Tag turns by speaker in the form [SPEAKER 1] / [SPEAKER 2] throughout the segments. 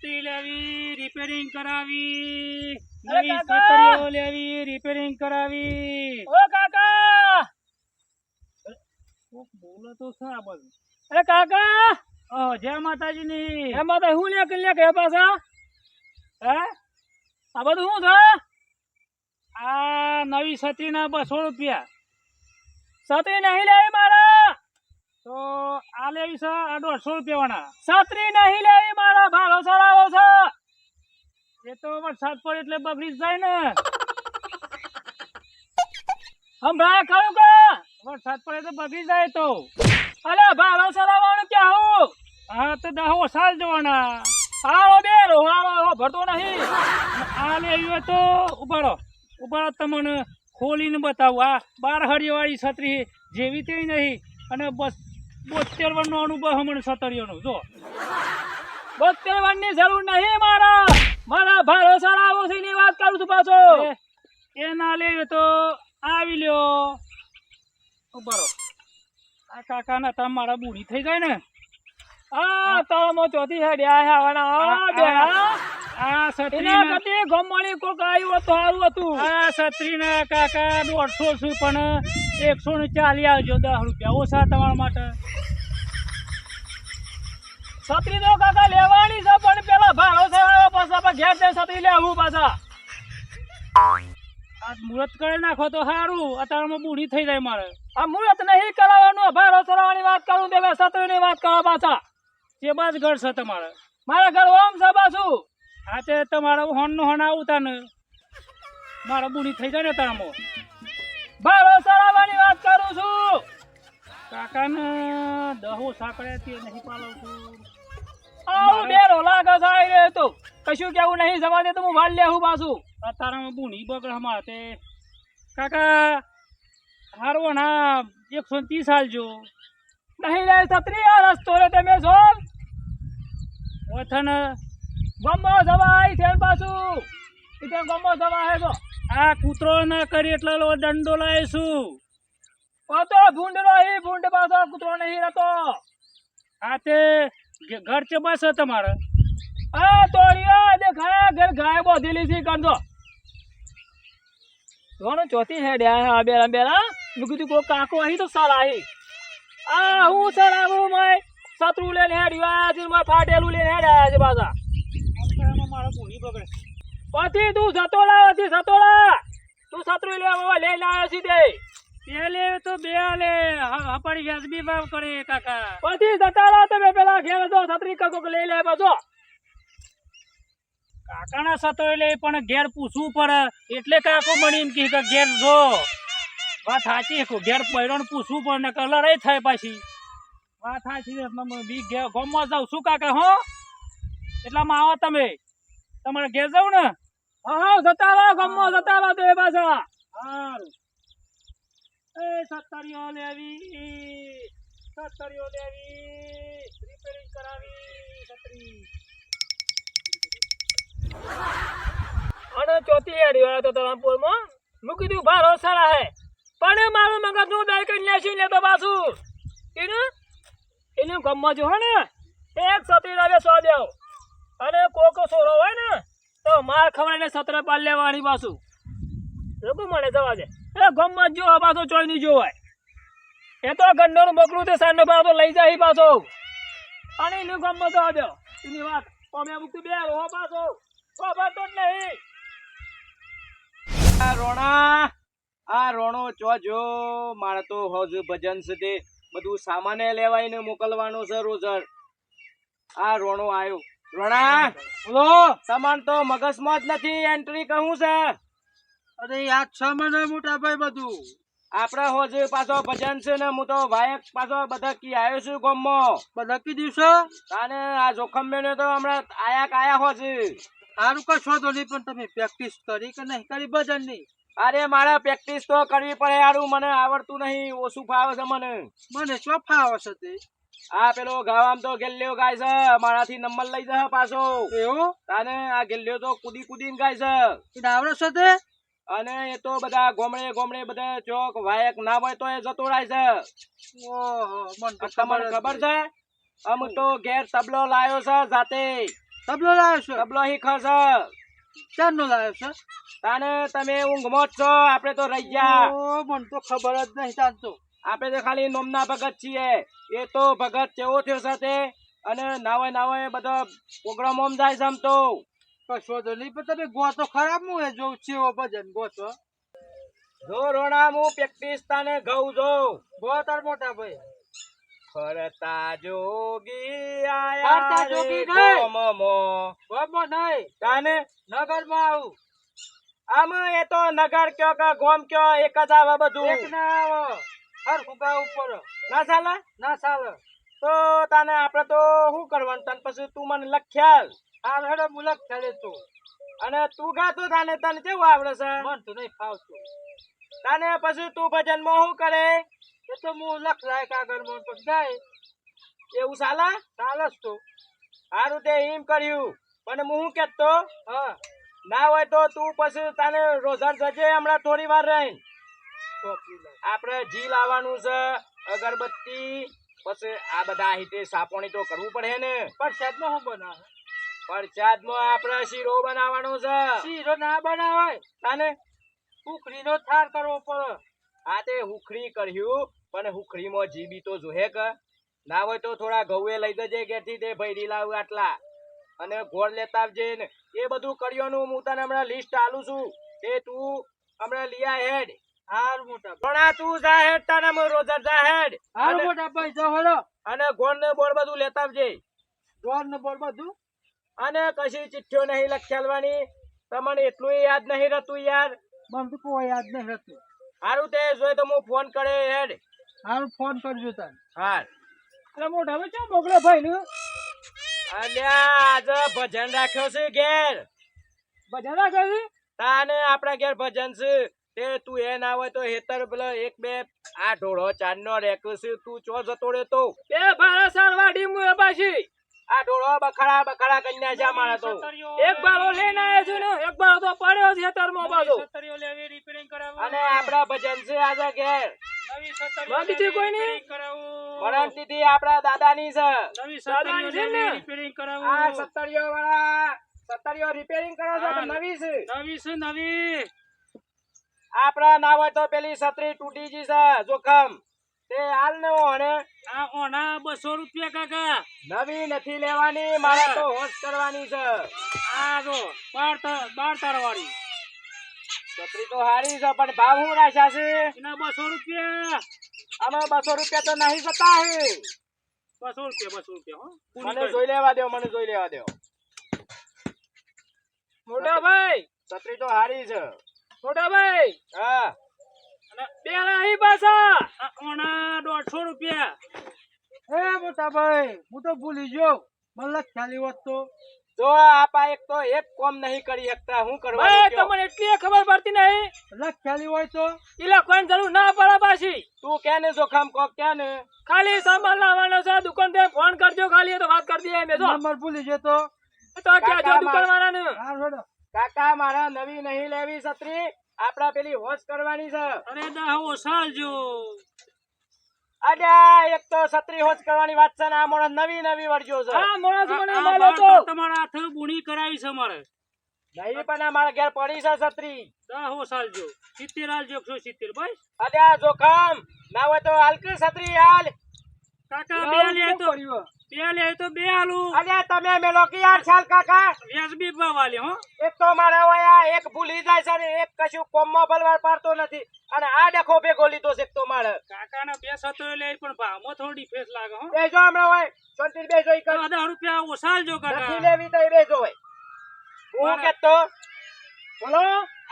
[SPEAKER 1] છત્રી લેવી, રિપેરિંગ કરાવી,
[SPEAKER 2] અરે
[SPEAKER 1] નવી
[SPEAKER 2] કાકા!
[SPEAKER 1] છત્રીઓ લેવી, રિપેરિંગ કરાવી.
[SPEAKER 2] ઓ કાકા
[SPEAKER 1] કોક બોલે તો છે આ બધું.
[SPEAKER 2] અરે કાકા
[SPEAKER 1] જય માતાજીની.
[SPEAKER 2] એમાં તો હું લે કરી લે કે પાછા હે આ બધું શું છે
[SPEAKER 1] આ નવી છત્રીના 200 રૂપિયા.
[SPEAKER 2] છત્રી નહીં લેવી મારા
[SPEAKER 1] તો આ લેવી છે આ 150 રૂપિયા વાળા.
[SPEAKER 2] છત્રી નહીં લેવી મારા ભાડો ચડાવો છે
[SPEAKER 1] એ તો વરસાદ પડે એટલે બગડી જ જાય ને.
[SPEAKER 2] હમણાં ખરું કે
[SPEAKER 1] વરસાદ પડે તો બગડી જાય તો.
[SPEAKER 2] અલે ભાડો ચડાવવાનું ક્યાં હું
[SPEAKER 1] હા તો 10 સાલ જોવાના.
[SPEAKER 2] હારો બે રોહાળો ભરતો નહીં
[SPEAKER 1] આ લેવી હોય તો ઉભારો તમને ખોલીને બતાવું. આ 12 હળીવાળી છત્રી જેવી તે નહીં, અને બસ 72 વર્ષનો અનુભવ હમણાં છત્રીઓનો જો.
[SPEAKER 2] 72 વર્ષની જરૂર નહીં મારા ભાડો ચડાવો છે એની વાત કરું છું પાછો
[SPEAKER 1] એ ના લેવી તો આવી લ્યો. ઉભારો આ કાકાના તમારા બુઢી થઈ જાય ને.
[SPEAKER 2] આ તળમો ચોથી હેડ્યા આવવાના આ બે
[SPEAKER 1] આ
[SPEAKER 2] એના
[SPEAKER 1] છત્રી
[SPEAKER 2] કદી ગમવાળી કોક આવ્યું તો સારું હતું
[SPEAKER 1] આ છત્રીના કાકા 150 છું, પણ 140 આવજો. 10 રૂપિયા ઓછા તમારા માટે.
[SPEAKER 2] છત્રી તો કાકા લેવાની છે પણ પેલા ભાડો ચડાવો પાછા આપણે ઘેર જઈને છત્રી લેવું પાછા
[SPEAKER 1] આ મુહૂર્ત કરી નાખો તો સારું. અત્યારમાં બુઢી થઈ જાય મારે.
[SPEAKER 2] આ મુહૂર્ત નહીં કરાવવાનું ભાડો ચડાવવાની વાત કરું તે છત્રીની વાત કરો પાછા
[SPEAKER 1] જે બાદ ઘર છે તમારે.
[SPEAKER 2] મારા ઘર ઓમ છે પાછું
[SPEAKER 1] હા તે તમારે હોનનું હોન આવતા ને મારે બુઢી થઈ જાય ને તારામાં.
[SPEAKER 2] ભાડો ચડાવવાની વાત કરું છું
[SPEAKER 1] કાકાને 10 સાંકળે તે નહીં પાલવતું.
[SPEAKER 2] આવું બેરો લાગે છે આઈ રહ્યો તો કશું કેવું નહીં જવા દે તો હું વાળ લેવું પાછું
[SPEAKER 1] અત્યારમાં બુઢી બગડ અમારે તે. કાકા હારું ના 130 આલજો.
[SPEAKER 2] નહીં લે છત્રી આ રસ્તો રે તમે જો
[SPEAKER 1] વથન
[SPEAKER 2] ગમો જવાય છે પાછું એટલે ગમો જવાય તો
[SPEAKER 1] આ કૂતરો ના કરી એટલે લો દંડો લાવીશું.
[SPEAKER 2] તો ભૂંડનો ઈ ભૂંડ પાછો કૂતરો નહીં રહેતો
[SPEAKER 1] આ તે ઘર છે બસ તમારે.
[SPEAKER 2] આ તોડિયો દેખાય ઘર ગાય બોધેલી છે કરજો જોનો ચોથી હેડ આ બેલા બેલા મેં કીધું કોઈ કાકો અહીં તો સારા અહીં આ હું સારા હું મેં સતરું લઈને હેડ્યો આ છે મેં ફાટેલું લઈને હેડ્યા છે પાછા
[SPEAKER 1] અત્યારમાં મારે બુઢી બગડે.
[SPEAKER 2] પછી તું જતો લા તું સતરું લેવા લઈને આવ્યો છે તે
[SPEAKER 1] બે લે તો બે લે હપાડી વ્યાજબી ભાવ કરે કાકા.
[SPEAKER 2] પછી જતા રહો તમે પેલા ઘેર જો છત્રી કાકો લઈ લે પાછો
[SPEAKER 1] કાકાના સતો લે પણ ઘેર પૂછવું પડે એટલે કાકો બનીને કે ઘેર જો. વાત સાચી ઘેર પૈરણ પૂછવું પડે ને કલર એ થાય પાછી. વાત સાચી બી ગમવા જાઉં છું કાકા. હો એટલામાં આવો તમે તમારે ઘેર જાઉં ને.
[SPEAKER 2] હા જતા રહો ગમો જતા રહો તો એ પાછા
[SPEAKER 1] સારું. એ છત્રીઓ લેવી, રિપેરિંગ કરાવી છત્રી.
[SPEAKER 2] અને ચોથી હેડી વાળા તો તળામપુરમાં મૂકી દીધું ભારો સારા હે પણ મારું મગજ નું દાય કરી લેશું લેતો પાછું એનું ગમમાં જો હે ને એક છત્રી લાવે 100 દેવ અને કોકો સોરો હોય ને તો માર ખવડાવીને સત્ર પાલ લેવાની પાછું લોકો મને જવા દે એ ગમમાં જો પાછો ચોઈ નહીં જોવાય એ તો ગંડોનું બકરું તે સાંજનો ભાવ તો લઈ જાય પાછો અને એનું ગમમાં જવા દો એની વાત અમે મૂકી બે હો પાછો ખબર તો જ નહીં
[SPEAKER 3] આ રોણો ચો જો મારે તો હોજ ભજન છે તે બધું સામાને લેવાઈને મોકલવાનું છે રોજ. આ રોણો આવ્યો. રોણા બોલો સામાન તો મગજમાં જ નથી. એન્ટ્રી કહું છે.
[SPEAKER 4] અરે યાદ છે મને મોટા ભાઈ બધું.
[SPEAKER 3] આપડે હોજ પાછો ભજન છે ને હું તો ભાઈ પાછો બધા કી આવ્યો છું ગામમાં.
[SPEAKER 4] બધા કી દિવસો
[SPEAKER 3] તાને આ જોખમ મેને તો હમણાં આયા હોજ.
[SPEAKER 4] સારું કશો તો નહીં પણ તમે પ્રેક્ટિસ કરી કે નહીં કરી ભજન ની?
[SPEAKER 3] અરે મારે પ્રેક્ટિસ તો કરવી પડે યારું. મને આવડતું નહીં, ઓછું ફાવે છે મને.
[SPEAKER 4] મને શું ફાવે છે તે?
[SPEAKER 3] આ પેલો ગાવામ તો ગેલ્યો ગાય છે. મારાથી નંબર લઈ જશે પાછો.
[SPEAKER 4] એવું?
[SPEAKER 3] તાને આ ગેલ્યો તો કુદી કુદીને ગાય છે.
[SPEAKER 4] એ આવડે છે તે?
[SPEAKER 3] અને એ તો બધા ગોમડે બધા ચોક વાયક ના હોય તો એ જતો રાય છે.
[SPEAKER 4] ઓહો મને તો
[SPEAKER 3] તમને ખબર છે? અમ તો ઘેર તબલો લાયો છે જાતે.
[SPEAKER 4] તબલો લાવ્યો છે
[SPEAKER 3] તબલો હીખો છે
[SPEAKER 4] ચારનો લાવ્યો છે
[SPEAKER 3] તાને તમે ઊંઘમાં જ છો આપણે તો રહી ગયા
[SPEAKER 4] ઓ મને તો ખબર જ નહીં ચાલતો
[SPEAKER 3] આપણે તો ખાલી નોમના ભગત છીએ એ તો ભગત કેવો થયો સાથે અને નાવે બધો પ્રોગ્રામોમાં જાય છે આમ તો
[SPEAKER 4] કશો તો નહીં પણ તમે ગો તો ખરાબ હું એ જોઉં છે એવો ભજન ગો છો
[SPEAKER 3] જો રોણા હું પ્રેક્ટિસ તાને ઘઉં જો
[SPEAKER 4] ગો તાર મોટા ભાઈ
[SPEAKER 3] ફરતા જોગી
[SPEAKER 4] ફરતા
[SPEAKER 3] આયા
[SPEAKER 4] જોગી
[SPEAKER 3] રે
[SPEAKER 4] નહીં.
[SPEAKER 3] ગોમમાં.
[SPEAKER 4] ગોમાં નહીં
[SPEAKER 3] તાને
[SPEAKER 4] નગરમાં આવું
[SPEAKER 3] આમાં એ તો નગર કયો કે ગોમ કયો એક જ આવે બધું
[SPEAKER 4] એક ના આવો હર ફુગા ઉપર
[SPEAKER 3] ના ચાલે
[SPEAKER 4] ના ચાલે
[SPEAKER 3] તો તાને આપણે તો શું કરવાનું તને પછી તું મને લખ્યાલ
[SPEAKER 4] હાલ હેડો મુલક ચાલે તું
[SPEAKER 3] અને તું ગાતો તાને તને કેવું આવડે છે
[SPEAKER 4] મન તો નહીં ફાવતું
[SPEAKER 3] તાને પછી તું ભજનમાં શું કરે
[SPEAKER 4] એ તો હું લખ લાય કાગળ મન તો ગાય
[SPEAKER 3] એવું ચાલે
[SPEAKER 4] ચાલે જ તો
[SPEAKER 3] સારું તે એમ કર્યું પણ હું શું કહેતો
[SPEAKER 4] હા
[SPEAKER 3] ના હોય તો તું પછી તાને રોઝર જજે હમણાં થોડી વાર રહીને
[SPEAKER 4] ચોપડી લાય
[SPEAKER 3] આપણે જી લાવવાનું છે અગરબત્તી પછી આ બધા હિતે સાપોણી તો કરવું પડે ને
[SPEAKER 4] પણ શાદમાં શું બનાવે
[SPEAKER 3] પ્રસાદમાં આપણે શીરો બનાવવાનો છે
[SPEAKER 4] શીરો ના બનાવાય
[SPEAKER 3] તાને
[SPEAKER 4] કુકરીનો થાર કરવો પડે
[SPEAKER 3] આ તે હુખડી કર્યું પણ હુખડીમાં જીબી તો જોહે કે ના હોય તો થોડા ઘઉએ લઈ જજે ઘેરથી તે ભૈરી લાવ આટલા અને ગોળ લેતા આવજે ને એ બધું કર્યોનું હું તને હમણાં લિસ્ટ આલું છું તે તું હમણાં લીયા હેડ
[SPEAKER 4] હાર મોટા
[SPEAKER 3] પણ તું જા હેડ તાને હું રોજર જા હેડ
[SPEAKER 4] હાર
[SPEAKER 3] અને-
[SPEAKER 4] મોટા ભાઈ જાઓ હેડો
[SPEAKER 3] અને ગોળ ને બોળ બધું લેતા આવજે
[SPEAKER 4] ગોળ ને બોલ બધું
[SPEAKER 3] અને કશી ચિઠ્ઠીઓ નહીં લખ્યાલવાની તમને એટલું યાદ નહીં રહેતું યાર
[SPEAKER 4] મને તો કોઈ યાદ નહીં રહેતું
[SPEAKER 3] સારું તે જોઈ તો હું ફોન કરે હેડ
[SPEAKER 4] હારું ફોન કરજો તાર
[SPEAKER 3] હાર
[SPEAKER 2] એટલે મોટા ભાઈ ચો મોકલે ભાઈ ને
[SPEAKER 3] અલ્યા આજે ભજન રાખ્યો છે ઘેર
[SPEAKER 2] બધા રાખે છે
[SPEAKER 3] તાને આપણા ઘેર ભજન છે તે તું એ ના હોય તો હેતર પેલો એક બે આ ઢોળો ચાર નો રેકો છે તું ચો જતો રહેતો
[SPEAKER 2] બે ભાડા સારવાડી મુએ પાછી
[SPEAKER 3] આ ઢોળો બખાડા કન્યા છે અમારા તો
[SPEAKER 2] એક બારો લઈને આવ્યો છું ને એક બારો તો પડ્યો છે ખેતરમાં પાછો
[SPEAKER 1] સત્તરીઓ લેવી રિપેરિંગ કરાવવું
[SPEAKER 3] અને આપણા ભજન છે આજે ઘેર
[SPEAKER 1] નવી સત્તરીઓ
[SPEAKER 2] બાકીથી કોઈ નહીં?
[SPEAKER 1] રિપેરિંગ કરાવવું
[SPEAKER 3] મરણ તિથિ આપણા દાદાની છે
[SPEAKER 1] નવી
[SPEAKER 2] દાદાની
[SPEAKER 1] સત્તરીઓ
[SPEAKER 2] છે ને?
[SPEAKER 1] લેવી રિપેરિંગ
[SPEAKER 3] આ
[SPEAKER 1] કરાવવું
[SPEAKER 3] સત્તરીઓ વાળા સત્તરીઓ રિપેરિંગ કરો છો કે
[SPEAKER 1] હા.
[SPEAKER 3] નવી છે
[SPEAKER 1] નવી છે નવી
[SPEAKER 3] આપડા ના હોય તો પેલી છત્રી તૂટી ગઈ છે જોખમ તે હાલ ને ઓણે
[SPEAKER 1] આ ઓના 200 રૂપિયા કાકા
[SPEAKER 3] નવી નથી લેવાની મારે તો હોશ કરવાની છે
[SPEAKER 1] આ જો 12 તારવાળી
[SPEAKER 3] છત્રી તો હારી છે પણ ભાવ હું રાખ્યા છે
[SPEAKER 1] એના 200 રૂપિયા
[SPEAKER 3] આમાં 200 રૂપિયા તો નહીં જતા હે
[SPEAKER 1] 200 રૂપિયા હો પૂરી
[SPEAKER 3] મને
[SPEAKER 1] કરી.
[SPEAKER 3] જોઈ લેવા દો મને જોઈ લેવા દો
[SPEAKER 2] મોટા ભાઈ
[SPEAKER 3] છત્રી તો હારી છે
[SPEAKER 2] મોટા ભાઈ
[SPEAKER 3] હા
[SPEAKER 2] અને બે રાહી પાછા
[SPEAKER 1] આ ઓના 150 રૂપિયા
[SPEAKER 4] એ મોટા ભાઈ હું તો ભૂલી ગયો મને લખ્યાલી હોત તો
[SPEAKER 3] જો આપા એક તો એક કોમ નહીં કરી શકતા હું
[SPEAKER 2] ભાઈ
[SPEAKER 3] કરવાનું કયો?
[SPEAKER 2] તમને એટલી ખબર પડતી નહીં
[SPEAKER 4] લખ્યાલી હોય તો
[SPEAKER 2] ઈ લખવાની જરૂર ના પડે પાછી
[SPEAKER 3] તું કે ને જોખમ કોક કે ને
[SPEAKER 2] ખાલી સામાન લાવવાનો છે દુકાન પર ફોન કરજો ખાલી એ તો વાત કરી દઈએ મેં તો
[SPEAKER 4] નંબર ભૂલી ગયો તો
[SPEAKER 2] તો ક્યાં જો દુકાન વાળાને
[SPEAKER 4] હાર હેડો
[SPEAKER 3] કાકા મારા નવી નહીં લેવી છત્રી આપડા પેલી હોશ કરવાની છે
[SPEAKER 1] અરે દા ઓસાલજો
[SPEAKER 3] અલ્યા એક તો છત્રી હોશ કરવાની વાત છે ને આ માણસ નવી વળજો છે
[SPEAKER 2] હા માણસ મને
[SPEAKER 1] આ
[SPEAKER 2] મળ્યો તો
[SPEAKER 1] બાર તમારા હાથે બુણી કરાવી છે મારે
[SPEAKER 3] નહીં પણ આ મારા ઘેર પડી છે છત્રી
[SPEAKER 1] દા ઓસાલજો 70 આલજો 170 ભાઈ
[SPEAKER 3] અલ્યા જોખમ ના હોય તો હાલ કે છત્રી હાલ
[SPEAKER 1] કાકા બે લે તો બે આલુ
[SPEAKER 3] અલ્યા તમે મેલો કે યાર ચાલ કાકા
[SPEAKER 1] વ્યાજબી ભાવ આલે હો
[SPEAKER 3] એક તો મારા વયા એક ભૂલી જાય છે ને એક કશું કોમમાં બલવાર પાડતો નથી અને આ ડખો ભેગો લીધો છે એક તો મારે
[SPEAKER 1] કાકાના બે સતો લે પણ ભાવમાં થોડી ફેસ લાગે હો
[SPEAKER 3] બેજો હમણાં હોય શાંતિ બેજો ઈ કર
[SPEAKER 1] 10 રૂપિયા ઓસાલજો
[SPEAKER 3] નથી
[SPEAKER 1] કાકા
[SPEAKER 3] લેવી તો ઈ બેજો હોય હું કેતો બોલો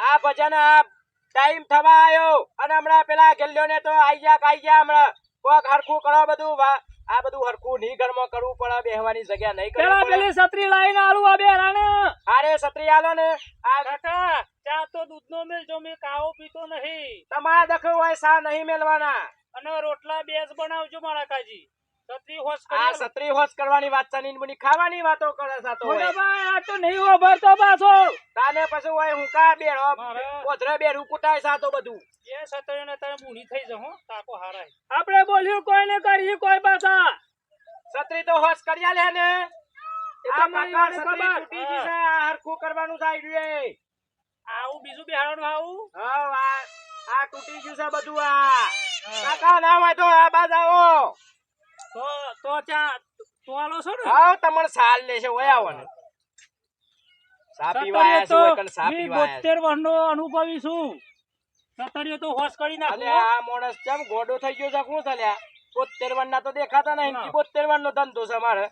[SPEAKER 3] આ ભજન આ ટાઈમ થવા આવ્યો અને હમણાં પેલા ગેલ્યો ને તો આઈ ગયા હમણાં કોક હરખું કરો બધું આ બધું હરખું ની ઘરમાં કરવું પડે બેહવાની જગ્યા નહીં
[SPEAKER 2] પેલા
[SPEAKER 3] કરવી પડે
[SPEAKER 2] પેલી છત્રી લાવીને આલુ આ બે રાણે
[SPEAKER 3] અરે છત્રી આલો ને આ
[SPEAKER 1] કાકા ચા તો દૂધનો મેલજો મે કાવો પીતો નહીં
[SPEAKER 3] તમારા દખો હોય સા નહીં મેલવાના
[SPEAKER 1] અને રોટલા બેસ બનાવજો મારા કાજી છત્રી હોશ
[SPEAKER 3] આ
[SPEAKER 1] કરી
[SPEAKER 3] છત્રી હોશ કરવાની વાત છે ની ખાવાની વાતો કરે સાતો
[SPEAKER 2] મોટા
[SPEAKER 3] હોય
[SPEAKER 2] ભાઈ આ તો નહીં વાપરતો પાછો
[SPEAKER 3] તાને પછી હોય હું કા બેડો
[SPEAKER 1] મારે-
[SPEAKER 3] પોધરે બેડું કુટાય સાતો બધું
[SPEAKER 1] એ સતોને તારે બુણી થઈ જા હો તાકો હારાય
[SPEAKER 2] આપણે બોલ્યું કોઈ ને કરી કોઈ પાછા
[SPEAKER 3] છત્રી તો હોશ કર્યા લે ને
[SPEAKER 2] એ તો
[SPEAKER 3] આ
[SPEAKER 2] મને
[SPEAKER 3] કાકા
[SPEAKER 2] એને
[SPEAKER 3] છત્રી
[SPEAKER 2] ખબર.
[SPEAKER 3] તૂટી ગઈ છે, આ હરખું કરવાનું થાય છે.
[SPEAKER 1] આવું બીજું બિહારવાનું આવું
[SPEAKER 3] હવ, આ તૂટી ગયું છે બધું. આ કાકા ના હોય તો આ બાજ આવો.
[SPEAKER 1] તો ચા તો આલો છો ને
[SPEAKER 3] આવો તમને સાલ લેશે ઓય આવો ને. સા પીવા આયા છો ઓય કણ સા પીવા આયા છો.
[SPEAKER 1] 72 વર્ષનો અનુભવી છું. સતરીઓ તો હોશ કરી
[SPEAKER 3] અલે
[SPEAKER 1] નાખો.
[SPEAKER 3] આ માણસ કેમ ગોડો થઈ ગયો છે શું ચાલ્યા? 72 વર્ષના તો દેખાતા નહીં. 72 વર્ષનો ધંધો છે મારે.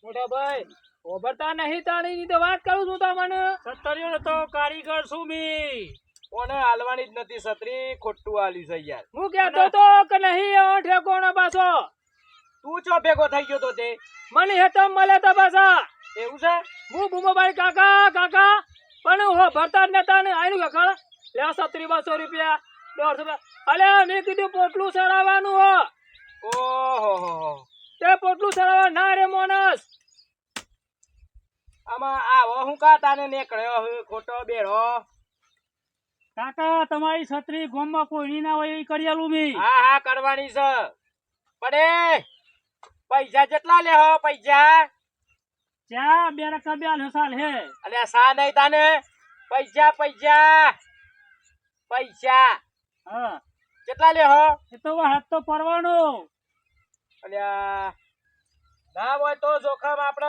[SPEAKER 2] મોટા ભાઈ ઓભરતા નહીં તાણી ની તો વાત કરું છું તમને.
[SPEAKER 1] સતરીઓ તો કારીગર છું મી.
[SPEAKER 3] કોને હાલવાની જ નથી છત્રી, ખોટું હાલ્યું છે યાર.
[SPEAKER 2] હું કહેતો તો કે નહીં એવો ઠેકોણો પાછો
[SPEAKER 3] તું ચો ભેગો થઈ ગયો તો તે?
[SPEAKER 2] મને હેતમ મળે તો પાછા
[SPEAKER 3] એવું છે?
[SPEAKER 2] હું બૂમોભાઈ કાકા કાકા પણ હો ભરતા જ નતા ને આયનું કખડ લે 70-200 રૂપિયા 150 રૂપિયા. અલે મેં કીધું પોટલું ચડાવવાનું હો.
[SPEAKER 3] ઓહો,
[SPEAKER 2] તે પોટલું ચડાવવા ના રે મોનસ.
[SPEAKER 3] આમાં આવો હું કા તાને નીકળ્યો હવે ખોટો બેડો.
[SPEAKER 1] કાકા તમારી છત્રી ગામમાં કોઈ ના હોય એ કરી આલું મી.
[SPEAKER 3] હા કરવાની છે. પડે પૈસા જેટલા લે હો પૈસા?
[SPEAKER 1] ચા 2 રકા 2 સાલ હે.
[SPEAKER 3] અલ્યા સા નહીં તાને પૈસા પૈસા પૈસા
[SPEAKER 1] હા
[SPEAKER 3] કેટલા લે હો?
[SPEAKER 1] એ તો હાથ તો પરવાનો.
[SPEAKER 3] અલ્યા ના હોય તો જોખમ આપણે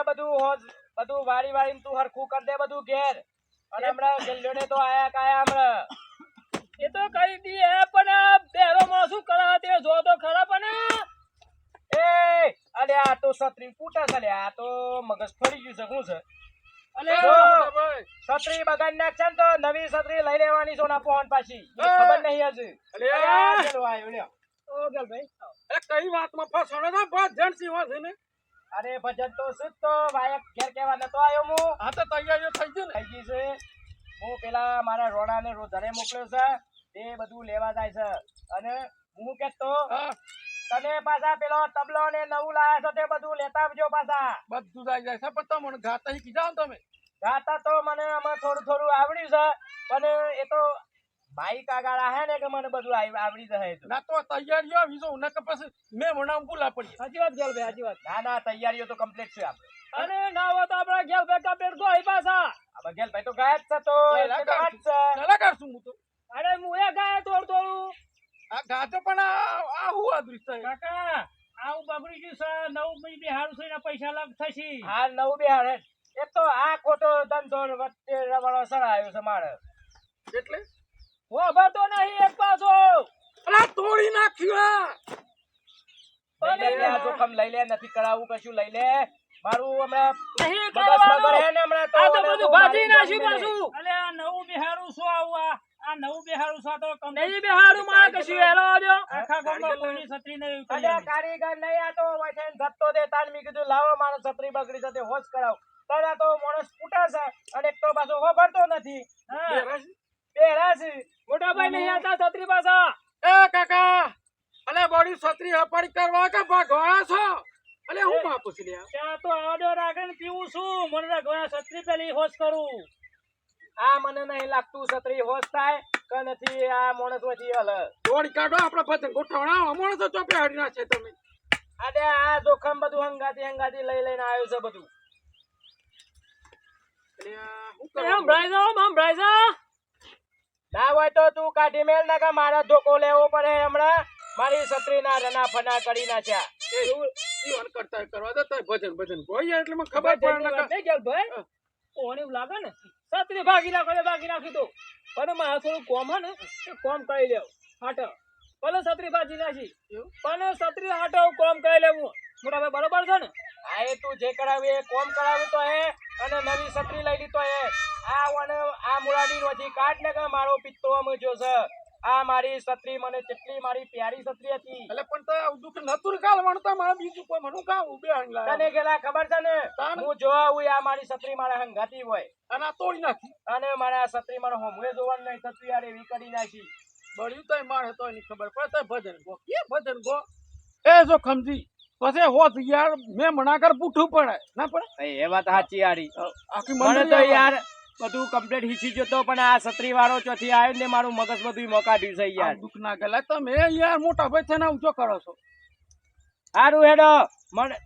[SPEAKER 3] બધું વારી વારી તું હરખું કરી દે બધું ઘેર. અને હમણાં ગલ્લોને તો આયા કાયા હમણાં.
[SPEAKER 2] એ તો કરી દી હે પણ બેરો માં શું કરા તે જો તો ખરા પણ
[SPEAKER 3] એ અલ્યા આ તો છત્રી ફૂટા છે લ્યા. આ તો મગજ ફરી ગયું છે શું છે?
[SPEAKER 2] અલે
[SPEAKER 3] જો, છત્રી બગાડી નાખશે ને તો નવી છત્રી લઈ લેવાની સોના પોહન પાછી. એ ખબર નહીં હજુ. અલ્યા ચલો આયો લ્યો.
[SPEAKER 2] ઓ ગલ ભાઈ
[SPEAKER 4] કઈ વાતમાં ફસણો ના ભજન સીવા છે ને?
[SPEAKER 3] અરે ભજન તો શું તો વાયક ઘેર કેવા નતો આવ્યો હું.
[SPEAKER 4] આ તો તૈયારીઓ થઈ ગઈ ને.
[SPEAKER 3] થઈ ગઈ છે. હું પેલા મારા રોણાને રોધરે મોકલ્યો છે. તે બધું લેવા જાય છે. અને હું કેતો તને પાછા પેલો તબલો ને નવું લાયા છો તે બધું લેતા આવજો પાછા.
[SPEAKER 4] બધું જાય જાય છે પણ તમને ગાતા કીધા ને તમે.
[SPEAKER 3] ગાતા તો મને આમાં થોડું થોડું આવડ્યું છે. પણ એ તો ભાઈ કાગાળા હે ને કે મને બધું આવડી જશે.
[SPEAKER 4] ના તો તૈયારીઓ વિસો ને કે પછી મેં ભણાવ ભૂલા પડી.
[SPEAKER 2] સાચી વાત ગલ ભાઈ સાચી વાત.
[SPEAKER 3] ના તૈયારીઓ તો કમ્પ્લીટ છે આપણે.
[SPEAKER 2] અને ના હોય તો આપડા ગેલ બેટા પેટ ગોઈ પાછા.
[SPEAKER 3] આ બગેલ ભાઈ તો ગાયબ છે તો એટલે તો વાત છે.
[SPEAKER 4] કલાકાર છું હું તો.
[SPEAKER 2] અરે હું એ ગાય થોડું
[SPEAKER 4] આ ગાતો પણ આ હું આદરી છે.
[SPEAKER 1] કાકા આવું બગડી ગયું છે. નવું મી બિહારું છે એના પૈસા લાગ થશે.
[SPEAKER 3] હાલ નવું બિહાર હે. એક તો આ ખોટો ધંધો વચ્ચે રવાડો સરાયો છે મારે.
[SPEAKER 4] એટલે
[SPEAKER 2] ઓભરતો નહીં એક પાછો.
[SPEAKER 4] અલા તોડી નાખ્યું.
[SPEAKER 3] લઈ લે, આ જોખમ લઈ લે. નથી કરાવવું કશું લઈ લે. મારું હમણાં
[SPEAKER 2] નહીં
[SPEAKER 3] મગજ
[SPEAKER 2] કરવાનું.
[SPEAKER 3] બગડે ને હમણાં તો.
[SPEAKER 2] આ તો
[SPEAKER 3] અને
[SPEAKER 2] બધું
[SPEAKER 3] બહુ
[SPEAKER 2] ભાજી
[SPEAKER 3] મારી
[SPEAKER 2] નાખ્યું
[SPEAKER 3] ગમી
[SPEAKER 2] પાછું.
[SPEAKER 1] અલે આ નવું બિહારું શું આવું આ નવું બિહારું છે તો
[SPEAKER 2] નહીં બેહાડું માં કશું હેલો આવજો.
[SPEAKER 1] આખા ગામમાં કોઈની છત્રી નહીં
[SPEAKER 3] નહીં. અલ્યા કારીગર નહીં આ તો વૈસે ધત્તો દે તાન મી કીધું લાવો મારો છત્રી બગડી છે તે હોશ કરાવ. તારા તો માણસ ફૂટા છે અને એક તો પાછો હોભરતો નથી. બેરા છે.
[SPEAKER 2] મોટા ભાઈ નહીં આવતા છત્રી પાછા.
[SPEAKER 4] એ કાકા અલે બોડી છત્રી હપાડી કરવા કે ભાગવા છો? અલે હું માપું છું લ્યા.
[SPEAKER 1] ત્યાં તો આડો રાખીને પીવું છું. મને ઘણા છત્રી પેલી હોશ કરું.
[SPEAKER 3] આ મને નહીં લાગતું છત્રી હોશ થાય કે નથી. આ માણસ વચ્ચે હલ
[SPEAKER 4] દોડી કાઢો આપણે ભજન ગોઠવણા હમણાં તો ચોપે હાડી નાખે તમે.
[SPEAKER 3] અરે આ જોખમ બધું હંગાતી લઈ લઈને આવ્યું છે બધું.
[SPEAKER 4] હું
[SPEAKER 2] હમ ભરાઈ જા.
[SPEAKER 3] ના હોય તો તું કાઢી મેલ ના કે મારા ધોકો લેવો પડે હમણાં. મારી છત્રી ના રના ફના કરી નાખ્યા.
[SPEAKER 4] જીવન કરતા કરવા દે ભજન ભજન કોઈ એટલે મને ખબર પડે ને
[SPEAKER 2] નહીં ગેલ ભાઈ કોને એવું લાગે ને છત્રી ભાગી નાખી તો પણ મારે થોડું કોમ હે ને એ કોમ કરી લેવ હાટો ભલે છત્રી ભાજી નાખી પણ છત્રી હાટો કોમ કરી લેવું મોટા ભાઈ બરોબર છે ને.
[SPEAKER 3] આ એ તું જે કરાવી એ કોમ કરાવ્યું તો હે અને નવી છત્રી લઈ લીધો હે. આ મુરાદી નોથી કાઢ ને કે મારો પિત્તો અમે જો છે. આ મારી છત્રી મને કેટલી મારી પ્યારી છત્રી હતી.
[SPEAKER 4] એટલે પણ તો દુઃખ નતું કાલવાનું તો મારે બીજું કોઈ મને કામ ઉભે
[SPEAKER 3] તને ગેલા ખબર છે ને હું જોવા હું આ મારી છત્રી મારા હંગાતી હોય
[SPEAKER 4] અને આ તોડી નાખી
[SPEAKER 3] અને મારા છત્રી મારા હોમવે જોવાનું નહીં થતું યાર એવી કરી નાખી.
[SPEAKER 4] બળ્યું તો મારે તો એની ખબર પડે તો ભજન ગો કે ભજન ગો એ જો ખમજી પછી હોત યાર મેં મનાકર પૂઠું પડે ના પડે
[SPEAKER 3] એ વાત સાચી યારી.
[SPEAKER 4] આખી
[SPEAKER 3] મને તો
[SPEAKER 4] મંડળી
[SPEAKER 3] યાર બધું કમ્પ્લીટ હિચી જતો પણ આ છત્રી વાળો ચોથી આવ્યો ને મારું મગજ બધું મોકાડ્યું છે યાર.
[SPEAKER 4] દુઃખ ના ગયેલા તમે યાર મોટા ભાઈ છે ને ઊંચો કરો છો.
[SPEAKER 3] સારું હેડો મને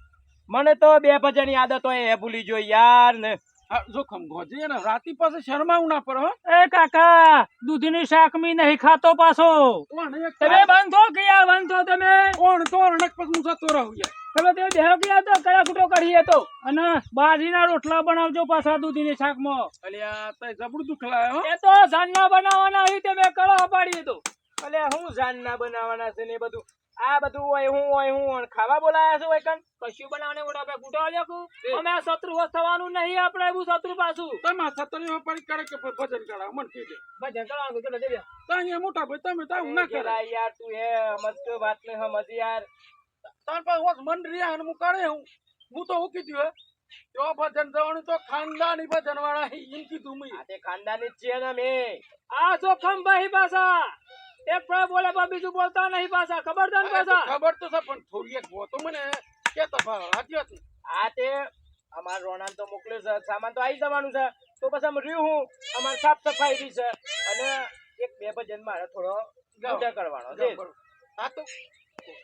[SPEAKER 3] મને તો બે ભજન યાદ હતો એ ભૂલી જો યાર ને.
[SPEAKER 4] હા, જોખમ ગોજી ને રાતી પાસે શરમાવું ના પર હો.
[SPEAKER 1] એ કાકા દૂધની શાક મી નહીં ખાતો પાછો.
[SPEAKER 4] કોણ એક
[SPEAKER 2] તમે બંધ થો કે યાર બંધ થો તમે
[SPEAKER 4] કોણ તો રણક પછી હું જતો રહું યાર.
[SPEAKER 2] તમે તે દેહો કે યાર તો કયા ફૂટો કાઢીએ તો
[SPEAKER 1] અને બાજરીના રોટલા બનાવજો પાછા દૂધની શાકમાં.
[SPEAKER 4] અલ્યા તય જબરું દુખલાય હો.
[SPEAKER 2] એ તો સાંજના બનાવવાના અહીં તમે કરો પાડીએ તો
[SPEAKER 3] અલે હું જાનના બનાવવાના છે ને બધું આ બધું હોય હું ખાવા બોલાયા છો એકન.
[SPEAKER 2] કશું બનાવને મોટા ભાઈ ફૂટો આલ્યો અમે આ શત્રુ વસ થવાનું નહીં આપણે એવું શત્રુ પાછું
[SPEAKER 4] તમે સતરીઓ પડી કરે કે ભજન કરાવ મને કહી દે.
[SPEAKER 2] ભજન કરવાનું તો દે
[SPEAKER 4] તો અહીંયા મોટા ભાઈ તમે તો આવું ના કરે.
[SPEAKER 3] પેલા યાર તું હે સમજતો વાત ને સમજ યાર.
[SPEAKER 4] તાર પાસે હોત મન રહ્યા અને હું કરે હું તો હું કીધું હે જો ભજન જવાનું તો ખાનદાની ભજન વાળા એમ કીધું મેં.
[SPEAKER 3] આ તે ખાનદાની જ છે ને મે.
[SPEAKER 2] આ જોખમ ભાઈ પાછા એક પણ બોલે પણ બીજું બોલતા નહીં પાછા ખબર છે ને પાછા
[SPEAKER 4] ખબર તો છે પણ થોડી એક તો મને કેતો હાજી હતી.
[SPEAKER 3] આ તે અમાર રોણાન તો મોકલ્યો છે સામાન તો આવી જવાનું છે તો પછી અમે રહ્યું હું અમાર સાફ સફાઈ ની છે અને એક બે ભજન મારે થોડો પૂજા કરવાનો છે.
[SPEAKER 4] હા તો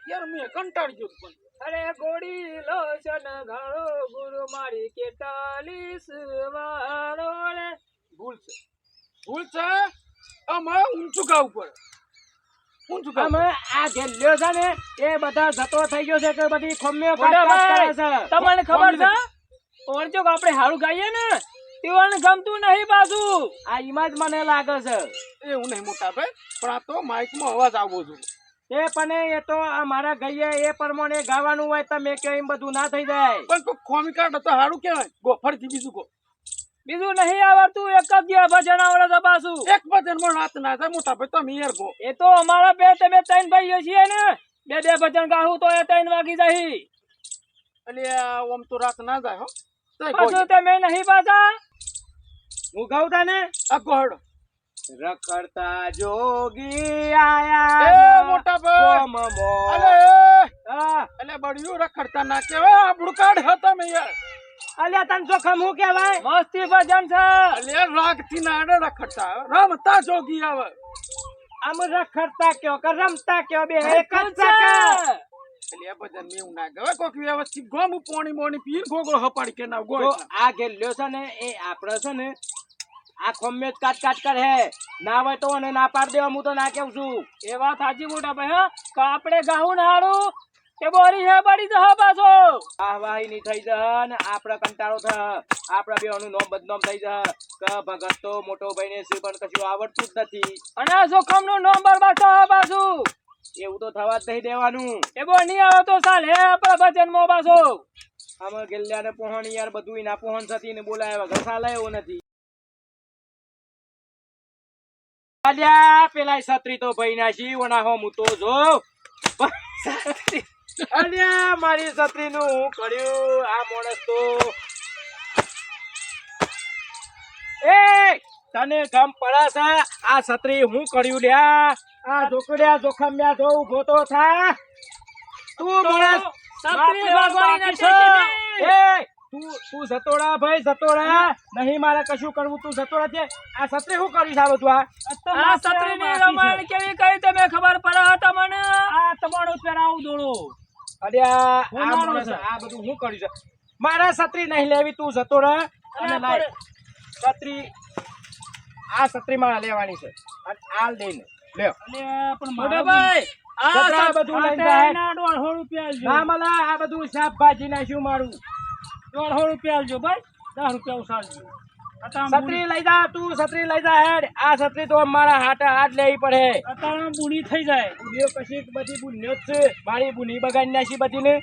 [SPEAKER 4] યાર મેં કંટાળી ગયો પણ
[SPEAKER 2] અરે ગોળી લોચન ઘાળો ગુરુ મારી કેતાલીસ વાળો રે
[SPEAKER 4] ભૂલ છે આમાં ઊંચું ગાવું પડે. ઊંચું ગાવું
[SPEAKER 3] અમે આ ગેલ્યો છે ને એ બધા જતો થઈ ગયો છે કે બધી ખમ્મીઓ
[SPEAKER 2] મોટા
[SPEAKER 3] કાટ કરે
[SPEAKER 2] ભાઈ,
[SPEAKER 3] છે.
[SPEAKER 2] તમને ખબર છે ઓરજો આપણે હારું ગાઈએ ને તેવાને ગમતું નહીં પાછું
[SPEAKER 3] આ ઈમાં જ મને લાગે છે.
[SPEAKER 4] એવું નહીં મોટા ભાઈ પણ આ તો માઇકમાં અવાજ આવવો જોઈએ.
[SPEAKER 3] એ પણ એ તો અમારા ગઈએ એ પ્રમાણે ગાવાનું હોય તમે કે એમ બધું ના થઈ જાય.
[SPEAKER 4] પણ કોઈ ખોમી કાઢે તો સારું કહેવાય. ગો ફરીથી બીજું ગો.
[SPEAKER 2] બીજું નહીં આવડતું એક જ ભજન આવડે છે પાછું
[SPEAKER 4] એક ભજનમાં રાત ના થાય મોટા ભાઈ તમે યાર ગો.
[SPEAKER 2] એ તો અમારા બે તમે ત્રણ ભાઈઓ છીએ ને બે બે ભજન ગાવું તો એ ત્રણ વાગી જાય
[SPEAKER 4] એટલે આમ તો રાત ના જાય હો. તોય ગો.
[SPEAKER 2] પાછું તમે નહીં પાછા
[SPEAKER 3] હું ગાઉં તાને
[SPEAKER 4] આ ગોહડો.
[SPEAKER 3] રખડતા જોગી
[SPEAKER 4] એ
[SPEAKER 3] આયા
[SPEAKER 4] મોટા ભાઈ
[SPEAKER 3] ગોમમો.
[SPEAKER 4] અલે
[SPEAKER 3] હા.
[SPEAKER 4] એટલે બળિયું રખડતા ના કહેવાય આપણું કાઢ હતા મેં યાર.
[SPEAKER 3] અલ્યા તને જોખમ હું કહેવાય.
[SPEAKER 2] મસ્તી ભજન છે
[SPEAKER 4] એટલે રાગ થી નાડે રખડતા રમતા જોગી આવે.
[SPEAKER 3] આમ રખડતા કયો કે રમતા કયો બે એક જ
[SPEAKER 2] છે.
[SPEAKER 3] છે.
[SPEAKER 4] એટલે એ ભજન મેં એવું ના ગવે કોક વ્યવસ્થિત ગોમ પોણી મોણી પીર ગોગળો હપાડી કે ના
[SPEAKER 3] તો
[SPEAKER 4] ગોળ.
[SPEAKER 3] આ ગેલ્યો છે ને એ આપણે છે ને આ ખમ્મે જ કાટ કરે ના હોય તો અને ના પાડ દેવા હું તો ના કેવું છું.
[SPEAKER 2] એ વાત સાચી મોટા ભાઈ હા કે આપણે ગાવું ને હારું કે બોરી હે બળી જશે પાછો
[SPEAKER 3] આહવાહી ની થઈ જાય ને આપડે કંટાળો થાય આપડા બેવાનું નોમ બદનામ થઈ જાય કે ભગત તો મોટો ભાઈ ને છે પણ કશું આવડતું જ નથી.
[SPEAKER 2] અને આ જોખમ નું નંબર બાટો પાછું
[SPEAKER 3] એવું તો થવા જ નહીં દેવાનું.
[SPEAKER 2] એ બો નહીં આવે તો ચાલ હે આપણા ભજન માં પાછો
[SPEAKER 3] આમાં ગેલ્યા ને પોહણ યાર બધું ના પોહણ થતી ને બોલાય વગર ચાલે એવું નથી. અલ્યા પેલા છત્રી તો ભાઈ ના જીવના હો હું તો જો અલ્યા મારી છત્રી નું હું કર્યું આ માણસ તો એ તને ગમ પડે છે આ છત્રી હું કર્યું લ્યા આ જોકડ્યા જોખમ્યા જો ઉભો તો થા તું માણસ
[SPEAKER 2] છત્રી વાગવાની નથી
[SPEAKER 3] એ તું જતોડા ભાઈ જતોડા નહીં મારે કશું કરવું તું જતોડા છે આ છત્રી શું કરી સારું તું
[SPEAKER 2] આ છત્રી ની રમણ કેવી કઈ તમે ખબર પડે તમને
[SPEAKER 1] આ તમારો પહેરાવું દોડો.
[SPEAKER 3] અલ્યા
[SPEAKER 1] હું
[SPEAKER 3] આ
[SPEAKER 1] નાનો
[SPEAKER 3] માણસ
[SPEAKER 1] છે.
[SPEAKER 3] આ બધું શું કર્યું છે મારા છત્રી નહીં લેવી તું જતો રહે અને લાય છત્રી આ છત્રી મારે લેવાની છે અને આ લઈને લ્યો.
[SPEAKER 1] અલ્યા પણ
[SPEAKER 2] મોટા
[SPEAKER 1] મારા
[SPEAKER 2] ભાઈ આ
[SPEAKER 3] છત્રા
[SPEAKER 2] છત્રી
[SPEAKER 3] બધું
[SPEAKER 1] આ
[SPEAKER 3] લઈને જાય.
[SPEAKER 1] તેના 150 રૂપિયા આલજો.
[SPEAKER 3] ના મલા આ બધું શાકભાજી નાખ્યું મારું
[SPEAKER 1] 150 રૂપિયા આલજો ભાઈ 10 રૂપિયા ઉછાળજો. અત્યારે
[SPEAKER 3] છત્રી લઈ જા તું છત્રી લઈ જા હેડ આ છત્રી તો મારા હાથ લેવી પડે.
[SPEAKER 1] અત્યારે બુની થઈ જાય.
[SPEAKER 3] બુનીઓ કશી બધી બુનીઓ જ છે મારી બુની બગાડી નાખી બધી ને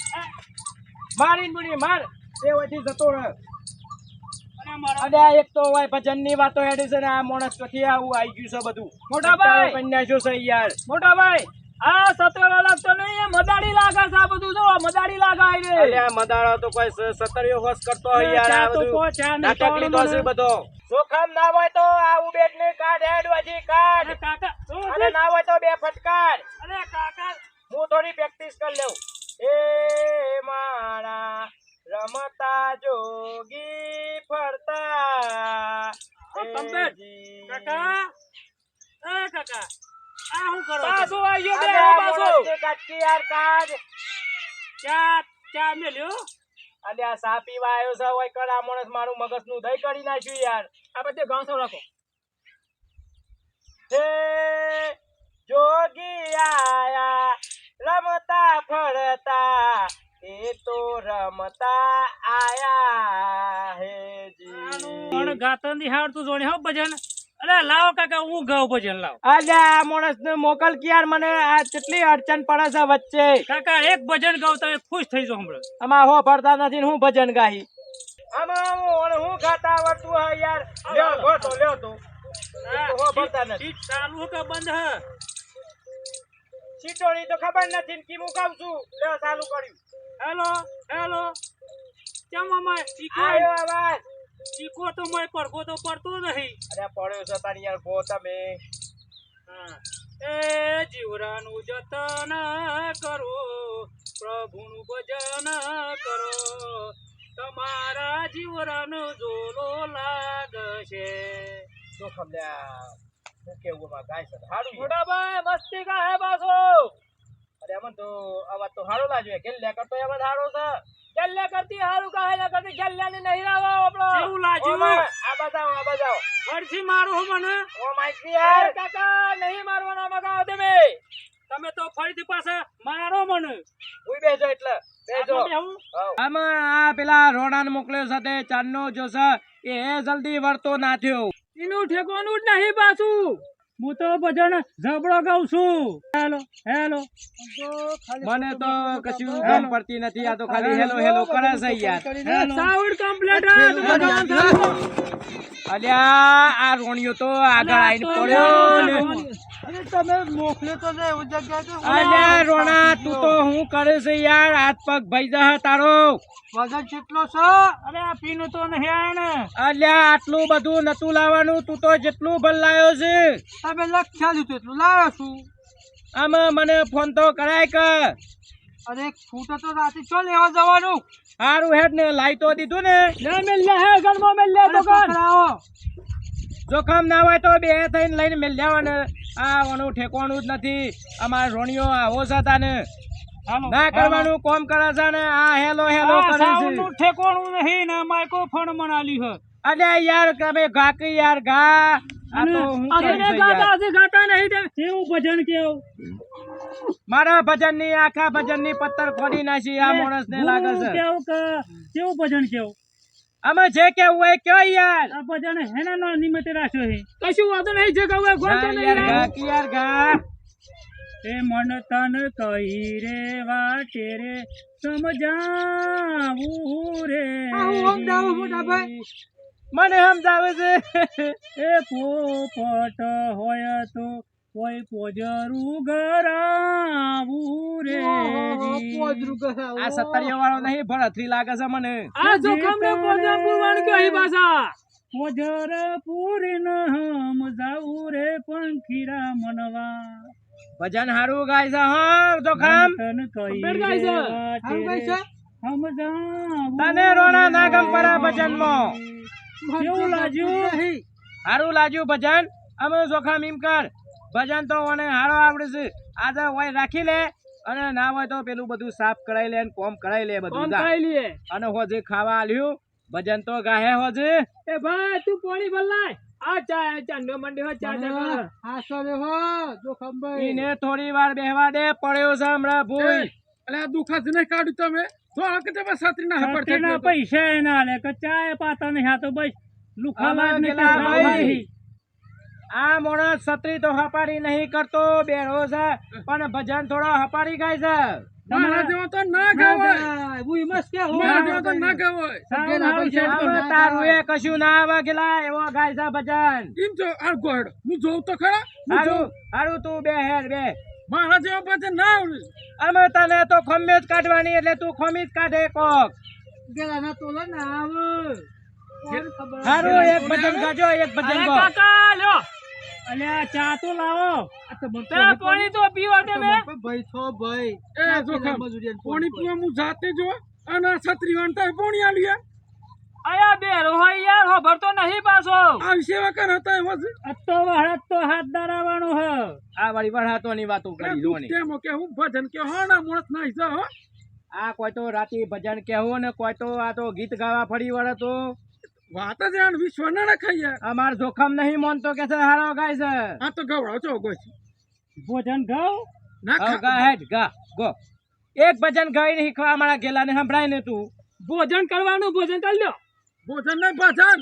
[SPEAKER 3] મારી બુની માર એ વધી જતો રહે.
[SPEAKER 1] અને મારા
[SPEAKER 3] અને આ એક તો હોય ભજન ની વાતો હેડી છે ને આ માણસ પછી આવું આવી ગયું છે બધું
[SPEAKER 2] મોટા ભાઈ.
[SPEAKER 3] કન્યાશો છે યાર.
[SPEAKER 2] મોટા ભાઈ આ સત્ર લાગતો નહીં એ મદાડી લાગે છે આ બધું જો મદાડી લાગાય રે
[SPEAKER 3] અલ્યા મદાળો તો કોઈ સતરીઓ હોશ કરતો હોય યાર આ
[SPEAKER 1] ચા તો
[SPEAKER 3] બધું
[SPEAKER 1] પો, ચા નહીં
[SPEAKER 3] નાટક લીધો છે બધો. જોખમ ના હોય તો આવું બેટ ને કાઢ હેડ વજી કાઢ
[SPEAKER 1] અરે કાકા
[SPEAKER 3] અને ના હોય તો બે ફટકાર
[SPEAKER 1] અરે કાકા
[SPEAKER 3] હું થોડી પ્રેક્ટિસ કરી લઉં. એ મારા રમતા જોગી ફરતા
[SPEAKER 2] કમ્પ્લીટ.
[SPEAKER 3] જી.
[SPEAKER 1] કાકા એ કાકા આ શું કરો છો?
[SPEAKER 2] પાછો આવ્યો બે
[SPEAKER 3] અલ્યા
[SPEAKER 2] પાછો
[SPEAKER 3] મોણસની કાટકી યાર કાઢ.
[SPEAKER 1] ચા ચા મેલ્યો
[SPEAKER 3] અલ્યા સા પીવા આવ્યો છે હોય કર આ માણસ મારું મગજનું દહીં કરી નાખ્યું યાર
[SPEAKER 2] આ બધે ગાંસો રાખો
[SPEAKER 3] હે જોગી આયા રમતા ફરતા એ તો રમતા આયા હે
[SPEAKER 1] પણ ગાતા ની હાડતું જોડે હો ભજન. અરે લાવો કાકા હું ગાઉં ભજન લાવ.
[SPEAKER 3] અલ્યા આ માણસને મોકલ કે યાર મને આ કેટલી અડચણ પડે છે વચ્ચે
[SPEAKER 1] કાકા એક ભજન ગાવ તમે ખુશ થઈ જાઓ હમણાં.
[SPEAKER 3] આમાં હો પડતા નથી ને હું ભજન ગાહી આમાં હું ગાતા આવડતું હે યાર લ્યો ગો તો લ્યો તો હો પડતા નથી
[SPEAKER 1] સીટ ચાલુ કે બંધ હ?
[SPEAKER 3] સીટોની તો ખબર નથી ને કીમું ગાઉં છું લ્યો ચાલુ કર્યું
[SPEAKER 1] હેલો હેલો કેમ અમાય
[SPEAKER 3] આયો અવાજ
[SPEAKER 1] ચીકો તો મય પડખો તો પડતો નહીં.
[SPEAKER 3] અરે પડ્યો છે તારી યાર ગો તમે
[SPEAKER 1] હા. એ જીવરાનું જતન કરો પ્રભુનું ભજન કરો તમારા જીવરાનો જોલો લાગશે.
[SPEAKER 3] જોખમ લ્યા હું કેવું એમાં ગાય છે હારું યાર.
[SPEAKER 2] મોટાભાઈ મસ્તી કા હે પાછો
[SPEAKER 3] અરે અમન તો અવાજ તો હારો લાગ્યો કે લે કરતો અવાજ હારો છે
[SPEAKER 2] ગલ્લે કરતી હારું કા હે ના કરતી ગલ્લે ને નહીં રાવો આપણો
[SPEAKER 1] એવું લાગ્યું
[SPEAKER 3] આ બજાવો
[SPEAKER 1] ફરીથી મારો હો મને.
[SPEAKER 3] ઓ માઈકી યાર
[SPEAKER 2] કાકા નહીં મારવાના મગાવો તમે
[SPEAKER 1] તમે તો ફરીથી પાછા મારો મને.
[SPEAKER 3] ઉઈ બેજો એટલે બેજો
[SPEAKER 1] આપણે બેહું?
[SPEAKER 3] આમાં આ પેલા રોણાને મોકલ્યો સાથે ચાંદનો જોશે એ જલ્દી વળતો ના થયો
[SPEAKER 2] એનું ઠેકવાનું જ નહીં પાછું
[SPEAKER 1] હું તો ભજન ઝબડો ગાઉં છું. હેલો હેલો
[SPEAKER 3] મને તો કશું ગમ પડતી નથી આ તો ખાલી હેલો હેલો કરે છે યાર
[SPEAKER 2] સાઉન્ડ કમ્પ્લીટ
[SPEAKER 3] અલ્યા આ રોણિયો તો આગળ આવીને પડ્યો ને
[SPEAKER 4] તમે મોકલ્યો તો ને એવું જગ્યાએ
[SPEAKER 3] અલ્યા રોણા તું તો હું કરે છે યાર હાથ પગ ભાઈ જા તારો
[SPEAKER 4] વજન કેટલો છે?
[SPEAKER 1] અરે આ પીનું તો નહીં આયા ને.
[SPEAKER 3] અલ્યા આટલું બધું નતું લાવવાનું તું તો જેટલું ભલ લાયો છે
[SPEAKER 4] તમે લખ્યા લીધું એટલું લાવ્યો છું.
[SPEAKER 3] આમાં મને ફોન તો કરાય કે
[SPEAKER 4] અરે એક ફૂટે તો રાતે ચો લેવા જવાનું.
[SPEAKER 3] હારું હેડ ને લાઈ તો દીધું ને
[SPEAKER 2] ના મેલ્લે હે ગણમાં મેલ્લે તો કર
[SPEAKER 4] પકડાવો.
[SPEAKER 3] જોખમ ના હોય તો બે થઈને લઈને મેલ જવાને આ ઓનું ઠેકવાનું જ નથી અમાર રોણિયો આવો છે તાને ના કરવાનું કોમ કરે છે ને આ હેલો હેલો કરે છે
[SPEAKER 1] સાઉન્ડનું ઠેકોણું નહીં ને માઇક્રોફોન મનાલી હ.
[SPEAKER 3] અલ્યા યાર તમે ગાકી યાર ગા આ તો હું
[SPEAKER 2] અરે
[SPEAKER 3] કરું છું
[SPEAKER 2] ગાતા
[SPEAKER 3] યાર.
[SPEAKER 2] હશે ગાતા નહીં તે
[SPEAKER 1] કેવું ભજન કેવું?
[SPEAKER 3] મારા ભજન ની આખા ભજન ની પત્તર ખોડી નાખી આ માણસ ને લાગે છે
[SPEAKER 1] કેવું કે કેવું ભજન કેવું?
[SPEAKER 3] અમે જે કેવું હોય કયો યાર
[SPEAKER 1] આ ભજન હેના નો નિમિત્તે રાખ્યો છે.
[SPEAKER 2] કશું વાંધો નહીં જે કહું એ ગોળ
[SPEAKER 3] યાર
[SPEAKER 2] નહીં
[SPEAKER 3] યાર
[SPEAKER 2] રાખ.
[SPEAKER 3] ગાકી યાર ગા
[SPEAKER 1] એ મન તન કહી રે વાટે રે સમજાવું રે
[SPEAKER 4] હું સમજાવું મોટાભાઈ?
[SPEAKER 3] મને સમજાવે છે
[SPEAKER 1] એ પોપટ હોય તો કોઈ પોજરું ગરાવું રે
[SPEAKER 4] પોદરું કરાવો.
[SPEAKER 3] આ સત્તરિયો વાળો નહીં ભરથરી લાગે છે મને
[SPEAKER 2] આ જોખમ ને પોજાપુર વાણ કે અહીં પાછા
[SPEAKER 1] પોજર પૂરી ન સમજાવું રે પંખીરા મનવા
[SPEAKER 3] ભજન હારું ગાય છે હા જોખમ
[SPEAKER 1] તન કહી
[SPEAKER 2] કમ્પ્લીટ ગાય છે.
[SPEAKER 1] રે વાટે
[SPEAKER 4] હારું ગાય
[SPEAKER 1] રે
[SPEAKER 4] છે?
[SPEAKER 1] સમજાવું
[SPEAKER 3] તને રોણા ના ગમ પડે ભજન માં
[SPEAKER 1] કેવું લાગ્યું?
[SPEAKER 3] હારું લાગ્યું ભજન અમે જોખમ એમ કર ભજન તો મને હારો આવડે છે આજે હોય રાખી લે અને ના હોય તો પેલું બધું સાફ કરાઈ લે ને કોમ કરાઈ લે બધું
[SPEAKER 2] કોમ
[SPEAKER 3] જા.
[SPEAKER 2] કરાઈ લઈએ
[SPEAKER 3] અને હોજે ખાવા આલ્યું ભજન તો ગાહે હોજે
[SPEAKER 2] એ ભાઈ તું પાણી બદલાય આ ચા ચાંદો મંડી હો ચા ચા
[SPEAKER 4] હાસો રે હો જોખમભાઈ.
[SPEAKER 3] ઈને થોડી વાર બેહવા દે પડ્યો છે હમણાં ભૂઈ
[SPEAKER 4] અલ્યા આ દુખાત નહીં કાઢ્યું તમે થોડા કે તમે છત્રીના હપડ થઈ
[SPEAKER 1] છત્રીના
[SPEAKER 4] ગયો તો.
[SPEAKER 1] પૈસા એના લે કે ચાય પાતા નહીં આ તો બસ લુખા
[SPEAKER 3] આમાં
[SPEAKER 1] લાગ ને
[SPEAKER 3] પેલા
[SPEAKER 1] કે
[SPEAKER 3] ભાઈ,
[SPEAKER 1] નહીં.
[SPEAKER 3] આ માણસ છત્રી તો હપાડી નહીં કરતો બેરો છે પણ ભજન થોડો હપાડી ગાય છે
[SPEAKER 4] મારા જેવો તો ના કહેવાય.
[SPEAKER 2] જાય હું હિમસ કે હો
[SPEAKER 4] મારા જેવો તો ના કહેવાય.
[SPEAKER 1] સાવ આવશે તો
[SPEAKER 3] આમાં તારું એ કશું ના આવે ગેલા એવો ગાય છે ભજન
[SPEAKER 4] એમ જો આ ગોળ હું જોઉં તો ખરા હું
[SPEAKER 3] હારું
[SPEAKER 4] જોઉં.
[SPEAKER 3] હારું તું બે હેર બે
[SPEAKER 4] મારા જેવો ભજન ના આવડે.
[SPEAKER 3] અમે તને તો ખમી જ કાઢવાની એટલે તું ખમી જ કાઢે કોક
[SPEAKER 4] ગેલાના તોલા ના આવે.
[SPEAKER 3] હારું એક ભજન ગાજો એક ભજન
[SPEAKER 2] અરે
[SPEAKER 3] ગો
[SPEAKER 2] કાકા લ્યો
[SPEAKER 1] અલ્યા ચા તો લાવો.
[SPEAKER 2] પેલા પાણી તો પીવા દે મે
[SPEAKER 4] ભાઈ છો ભાઈ એ જોખમ પાણી પીવા હું જાતે જો અને આ છત્રી વાંટા પાણી આલ્યા
[SPEAKER 2] આયા બે રોહાઈ યાર હો ભરતો નહીં પાછો
[SPEAKER 4] આ સેવા કર હતા એમ જ
[SPEAKER 1] અત્તો વહળત તો હાથ ધરાવવાનો હ.
[SPEAKER 3] આ વાળી વરહાતો ની વાતો કરી જોવાની
[SPEAKER 4] તેમ કે હું ભજન કે હા ના મોણસ ના હિસા હો
[SPEAKER 3] આ કોઈ તો રાતે ભજન કહેવું ને કોઈ તો આ તો ગીત ગાવા ફરી વળે તો
[SPEAKER 4] વાત જ યાર વિશ્વ ના રખાય યાર.
[SPEAKER 3] અમાર જોખમ નહીં માનતો કે છે હારો ગાય છે
[SPEAKER 4] આ તો ગવડો છો ગોછી.
[SPEAKER 1] ભોજન ગાવ
[SPEAKER 4] ના
[SPEAKER 3] હવે
[SPEAKER 4] ખા.
[SPEAKER 3] ગા હેડ ગા ગો એક ભજન ગાઈને શીખવા અમારા ગેલાને સંભળાય ને તું
[SPEAKER 2] ભોજન કરવાનું ભોજન કરી લ્યો
[SPEAKER 4] ભોજન નહીં ભજન.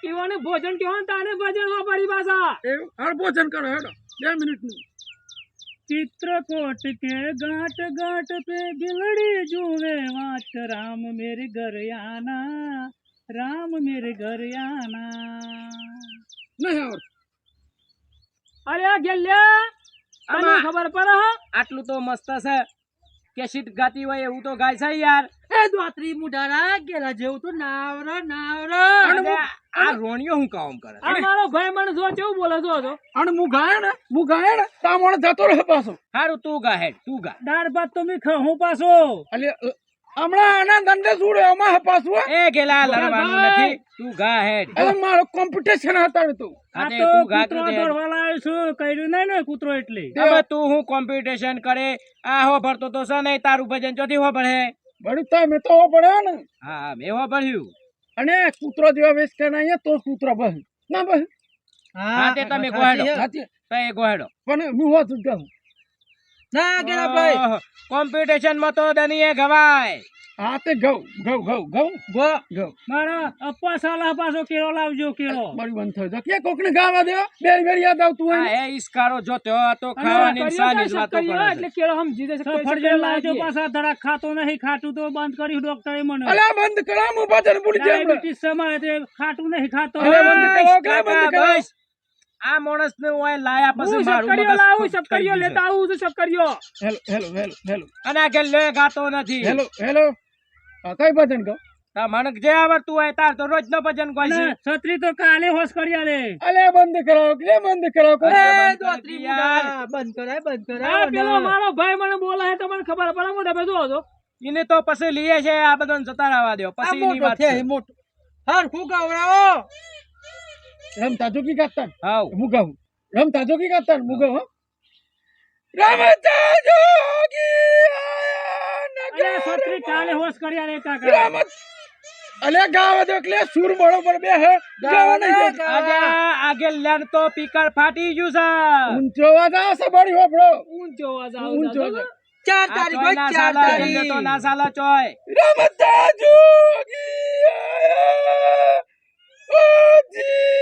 [SPEAKER 2] ઈવાને ભોજન કહેવાનું તાને ભજન વાપરી પાછા
[SPEAKER 4] એવું હર ભોજન કરો હેડો 2 મિનિટનું.
[SPEAKER 1] चित्रकूट के गांठ गांठ पे गिलड़ी जुए वाच राम मेरे घर आना राम मेरे घर आना.
[SPEAKER 4] નહીં આવડતું.
[SPEAKER 2] અરે આ ગેલ્યા તને
[SPEAKER 3] આમાં
[SPEAKER 2] ખબર પડે હા?
[SPEAKER 3] આટલું તો મસ્ત છે કેસીટ ગાતી હોય એવું તો ગાય છે યાર
[SPEAKER 1] એ દ્વાત્રી મુઢારા ગેલા જેવું તો નાવરો નાવરો.
[SPEAKER 3] અને આ રોણિયો હું કામ કરે
[SPEAKER 2] આ મારો ભાઈ મને જો કેવું બોલે છો તો
[SPEAKER 4] અને હું ગાય ને તામણ જતો રહે પાછો.
[SPEAKER 3] હારું તું ગા હેડ તું ગા
[SPEAKER 1] દાળ ભાત તો મી ખાઉં પાછો.
[SPEAKER 4] એટલે હમણાં આના ધંધે છોડે આમાં પાછું હે.
[SPEAKER 3] એ ગેલા લડવાનું નથી તું ગા હેડ
[SPEAKER 4] એટલે મારો કોમ્પિટિશન હતા તું.
[SPEAKER 1] આ
[SPEAKER 3] અને
[SPEAKER 1] તો
[SPEAKER 3] તું ગા
[SPEAKER 1] કૂતરો
[SPEAKER 3] તું દે.
[SPEAKER 1] દોડવા લાવ્યો છું કર્યું નહીં ને કૂતરો એટલે.
[SPEAKER 3] હવે તું હું કોમ્પિટિશન કરે આ હો ભરતો તો છે નહીં તારું ભજન ચોથી હો ભરે
[SPEAKER 4] બળી તમે તો પડ્યો ને.
[SPEAKER 3] હા મેં હો ભર્યું
[SPEAKER 4] અને કૂતરો જેવા વેચ કે નહીં તો કૂતરો બસ ના બસ.
[SPEAKER 3] હા તે તમે ગોહેડો
[SPEAKER 4] સાચી.
[SPEAKER 3] તો એ ગોહેડો
[SPEAKER 4] પણ હું હોત જ કહું.
[SPEAKER 3] કોમ્પિટિશન માં તો દનીએ ગવાય
[SPEAKER 4] હા તે ઘઉં ઘઉં.
[SPEAKER 1] મારા અપ્પા સાલા પાછો કેળો લાવજો કેળો.
[SPEAKER 4] બળી બંધ થયો તો કે કોકને ગાવા દે બેર બેર યાદ આવતું હોય ને.
[SPEAKER 3] આ એ ઈસ્કારો જોતો તો ખાવાની
[SPEAKER 2] કર્યો
[SPEAKER 3] સાની
[SPEAKER 2] કાંઈ
[SPEAKER 3] જ વાતો
[SPEAKER 2] શક્કરીઓ
[SPEAKER 3] કરે
[SPEAKER 2] એટલે
[SPEAKER 3] છે
[SPEAKER 2] કેળો સમજી જશે કે
[SPEAKER 1] સફરજન લાવજો પાછા ધડાક ખાતો નહીં ખાટું તો બંધ કર્યું ડોક્ટરે મને.
[SPEAKER 4] અલા બંધ કરા હું ભજન ભૂલી જાય હમણાં.
[SPEAKER 1] ડાયાબિટીસ સમાય તે ખાટું નહીં ખાતો.
[SPEAKER 4] અરે બંધ કરો,
[SPEAKER 3] બસ,
[SPEAKER 4] કાંઈ બંધ
[SPEAKER 3] કાકા,
[SPEAKER 4] કરો.
[SPEAKER 3] બસ. આ માણસ ને ઓય લાયા પછી
[SPEAKER 2] હું
[SPEAKER 3] મારું
[SPEAKER 2] શક્કરીઓ
[SPEAKER 3] મગજ
[SPEAKER 2] લાવું
[SPEAKER 3] ખુશ થઈ
[SPEAKER 2] શક્કરીઓ
[SPEAKER 3] ગયું છે.
[SPEAKER 2] લેતા આવું છું શક્કરીઓ
[SPEAKER 4] હેલો
[SPEAKER 3] અને આ કે લે ગાતો નથી
[SPEAKER 4] હેલો હા કઈ ભજન કહો.
[SPEAKER 3] મને જે આવડતું હોય તાર તો રોજ નો ભજન કોઈ છે
[SPEAKER 1] અને છત્રી તો કાલે હોશ કરી આલે.
[SPEAKER 4] અલે બંધ કરાવો કે બંધ કરાવો
[SPEAKER 2] આ પેલો મારો ભાઈ મને બોલાય તમને ખબર પડે મોઢે બે જોવો છો
[SPEAKER 3] એને તો પછી લીએ છે આ બધાને જતા રહેવા દો પછી ની વાત છે
[SPEAKER 4] રમતા જોગી ગાતા
[SPEAKER 3] હાઉ
[SPEAKER 4] હું ગાઉં રમતા જોગી ગાતા હું ગાઉં રમતા જોગી
[SPEAKER 1] અરે છત્રી કાલે હોશ કરી આલે કાકા.
[SPEAKER 4] રમત અલે ગાવા દો એટલે સુર બરોબર બે હે ગાવા નહીં દે.
[SPEAKER 3] આગે લન તો પીકર ફાટી ગયું છે
[SPEAKER 4] ઊંચો અવાજ આવશે બળી હોપડો
[SPEAKER 2] ઊંચો અવાજ
[SPEAKER 4] ઊંચો
[SPEAKER 2] આવે
[SPEAKER 4] અવાજ.
[SPEAKER 3] આ ચોય ના સાલા, એમને તો ના સાલા ચોય
[SPEAKER 4] રમતા જોગી આયા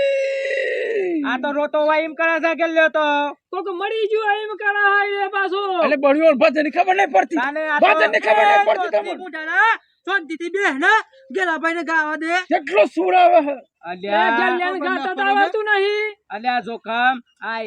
[SPEAKER 4] ઓજી.
[SPEAKER 3] આ તો રોતો હોય એમ કરે છે કે લ્યો તો
[SPEAKER 2] કોક મરી ગયું એમ કરા હાય રે પાછો
[SPEAKER 4] એટલે બળ્યો ભજન ખબર નહીં પડતી
[SPEAKER 3] તાને આ તો-
[SPEAKER 4] ભજન ની ખબર નહીં પડતી તમને કેટલો સુર આવે હે.
[SPEAKER 2] એ
[SPEAKER 3] અલ્યા
[SPEAKER 2] ગલ્યાને ગાતા તો આવડતું નહીં
[SPEAKER 3] અલ્યા જોખમ આ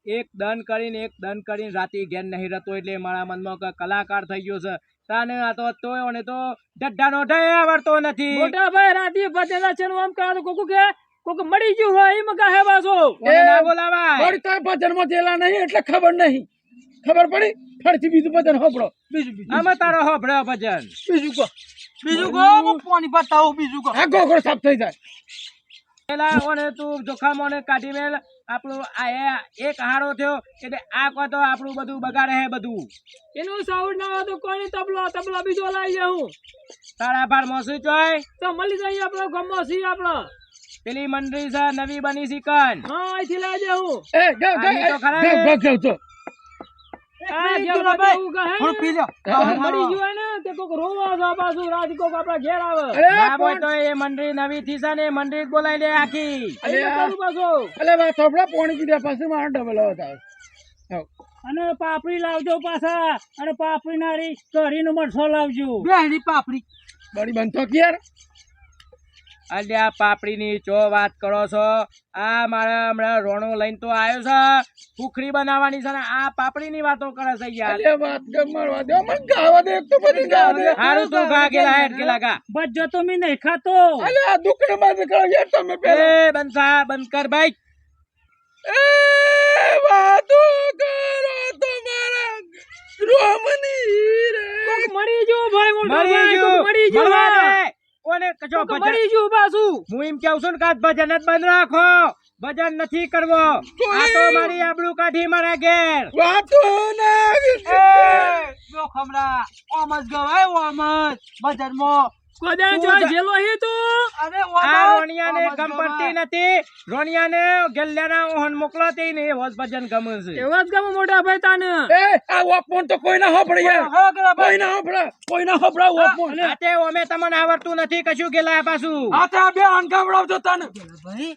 [SPEAKER 3] એક દન કરીને રાતે ઘેર નહીં રહેતો એટલે મારા મનમાં કે કલાકાર થઈ ગયો છે તાને આ તો તોય ઓને તો ડઢાનો ઢય આવડતો નથી
[SPEAKER 2] મોટા ભાઈ રાતી ભજેલા છે આમ કહે તો કોક કે કોક મરી ગયું હોય એમ કહે પાછો
[SPEAKER 3] ઓને ના બોલાવાય
[SPEAKER 4] વળી તોય ભજન માં જેલા નહીં એટલે ખબર નહીં ખબર પડી ફરીથી બીજું ભજન હોપડો
[SPEAKER 3] આમાં તારો હોભળ્યો ભજન
[SPEAKER 4] આ ગોગળ સાફ થઈ જાય.
[SPEAKER 3] પેલા ઓને તું જોખમ ઓને કાઢી મેલ આપણું આ એક હારો થયો એટલે આ કોઈ તો આપણું બધું બગાડે હે બધું
[SPEAKER 2] એનું સાઉન્ડ ના હોય તો કોઈ તબલો બીજો લાવી જાઉં
[SPEAKER 3] તારા ભાર મોસી ચોય
[SPEAKER 2] તો મળી જાય આપણો ગમો સી આપણો
[SPEAKER 3] પેલી મંડળી છે નવી બની સિકન
[SPEAKER 2] હા અહીંથી લઈ જાઉં
[SPEAKER 4] એ ગા
[SPEAKER 3] આની તો ખરા ને?
[SPEAKER 4] ગા તો
[SPEAKER 2] આ જેવડો એવું કહે ને, મરી ગયું હોય ને તે કોક રોવા છે પાછું રાત કોક આપણા ઘેર આવે
[SPEAKER 4] અરે
[SPEAKER 3] ના બોય તો એ મંડળી નવી થી છે ને મંડળી જ બોલાવી લે આખી
[SPEAKER 2] એટલે કરું પાછો
[SPEAKER 4] અલે બા થોડા પાણી પીધા પછી મારો ડબલ આવત આવે. હાવ.
[SPEAKER 1] અને પાપડી લાવજો પાછા અને પાપડી નારી કઢીનો મરસો લાવજો.
[SPEAKER 4] બળી બંધ તો કે યાર
[SPEAKER 3] અલ્યા પાપડીની ચો વાત કરો છો આ મારા હમણાં રોણો લઈને તો આવ્યો છે સુખડી બનાવવાની છે ને આ પાપડીની વાતો કરે છે યાર
[SPEAKER 4] અલે વાત કર મારવા દે મને ગાવા દે એક તો બધી ગાવા દે.
[SPEAKER 3] હારું તું ગા ગેલા હેડ ગેલા ગા
[SPEAKER 1] બચ્ચો તો મી નહીં ખાતો.
[SPEAKER 4] અલે આ દુકડે બંધ કરો યાર તમે પેલા
[SPEAKER 3] એ બંસા બંધ કર ભાઈ
[SPEAKER 4] એ વાતો કરો તમારા રોમની રે
[SPEAKER 2] કોક મરી ગયું ભાઈ મોટા
[SPEAKER 3] મરી
[SPEAKER 2] ભાઈ
[SPEAKER 3] ગયું
[SPEAKER 2] કોક મરી ગયું
[SPEAKER 3] મળવા
[SPEAKER 2] હા.
[SPEAKER 3] દે. કોને કચો
[SPEAKER 2] કોક
[SPEAKER 3] ભજન
[SPEAKER 2] મરી ગયું પાછું
[SPEAKER 3] હું એમ કેવું છું ને કે આજ ભજન જ બંધ રાખો ભજન નથી કરવો આ તો મારી આબરૂ કાઢી મારા ઘેર
[SPEAKER 4] વાતો ના
[SPEAKER 3] ખમરા ઓમ જ ગવાય ઓમ જ ભજનમાં
[SPEAKER 2] કોદાળ જોઈ જેલો હી તું
[SPEAKER 3] અરે
[SPEAKER 1] આ રોણિયાને ગમ પડતી નથી. રોણિયાને ગલ્યાના ઓહન મોકલો તે ને એવો જ ભજન ગમે છે.
[SPEAKER 2] એવા જ ગમે મોટા ભાઈ તાને
[SPEAKER 4] એ આ ઓપમોન તો કોઈ ના હોપડે યાર કોઈ ના હોપડે કોઈ ના હોપડા ઓપમોન
[SPEAKER 1] આ તે ઓમે તમને આવડતું નથી કશું ગેલા પાછું.
[SPEAKER 4] આ તે આ બે આંગાવડાવજો તને
[SPEAKER 3] ભાઈ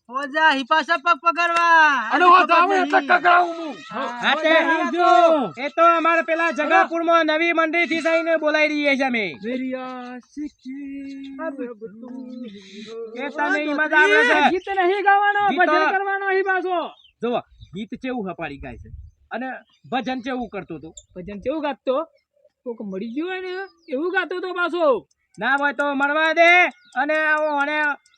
[SPEAKER 3] ઓજા હિપાસા પગ પકડવા
[SPEAKER 4] અને આ જાવે એટલે કકડાવું હું
[SPEAKER 1] આ તે એ તો અમારે પેલા જગાપુરમાં નવી મંડળી થી થઈને બોલાઈ રહીએ છે અમે. એ તને ઈ મજા આવે છે.
[SPEAKER 2] ગીત નહીં ગાવાનો
[SPEAKER 1] ગીતો-
[SPEAKER 2] ભજન કરવાનો અહીં પાછો
[SPEAKER 1] જો ગીત ચેવું હપાડી ગાય છે અને ભજન ચેવું કરતો હતો.
[SPEAKER 2] ભજન કેવું ગાતો કોક મળી ગયું હોય ને એવું ગાતો તો પાછો
[SPEAKER 1] ના હોય તો મળવા દે અને ઓને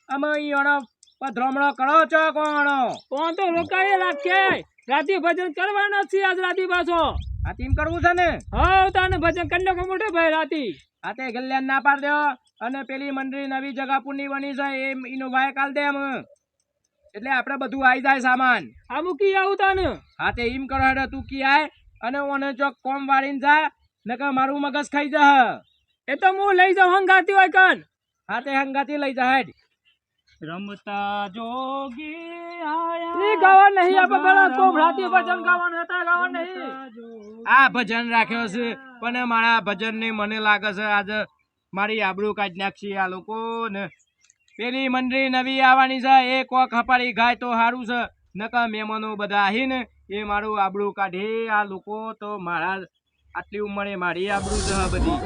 [SPEAKER 1] અમે ઈયોનો પધરામણો કરો છો કોણો.
[SPEAKER 2] કોણ તો રોકાય રાખે રાતે ભજન કરવાનો છે આજ રાતે પાછો
[SPEAKER 1] આ ટીમ કરવું છે ને.
[SPEAKER 2] હા તાને ભજન કરી નાખો મોટો ભાઈ રાતે
[SPEAKER 1] આ તે ગલ્યાન ના પાડ દો અને પેલી મંડળી નવી જગાપુરની બની છે એ ઈનો ભાઈ કાલ દે અમે એટલે આપણે બધું આવી જાય સામાન.
[SPEAKER 2] આ મૂકી આવું તાને
[SPEAKER 1] હા તે એમ કરો હેડો તું કી આય અને ઓને ચોક કોમ વાળીને જા નકર મારું મગજ ખાઈ જા.
[SPEAKER 2] એ તો હું લઈ જાઉં હંગાતી હોય કન
[SPEAKER 1] હા તે હંગાથી લઈ જા હેડ.
[SPEAKER 2] રમતા જોગી આયા ઈ ગાવા નહીં આપણે પેલા કોમ રાતે ભજન ગાવાનું હતા ગાવા નહીં
[SPEAKER 1] આ ભજન રાખ્યો છે પણ મારા ભજન ને મને લાગે છે આજે મારી આબરૂ કાઢી નાખશે આ લોકો ને. પેલી મંડળી નવી આવવાની છે એ કોક હપાડી ગાય તો સારું છે નકર મહેમાનો બધા આવીને એ મારું આબરૂ કાઢે આ લોકો તો મારા આટલી ઉંમરે મારી આબરૂ છે બધી.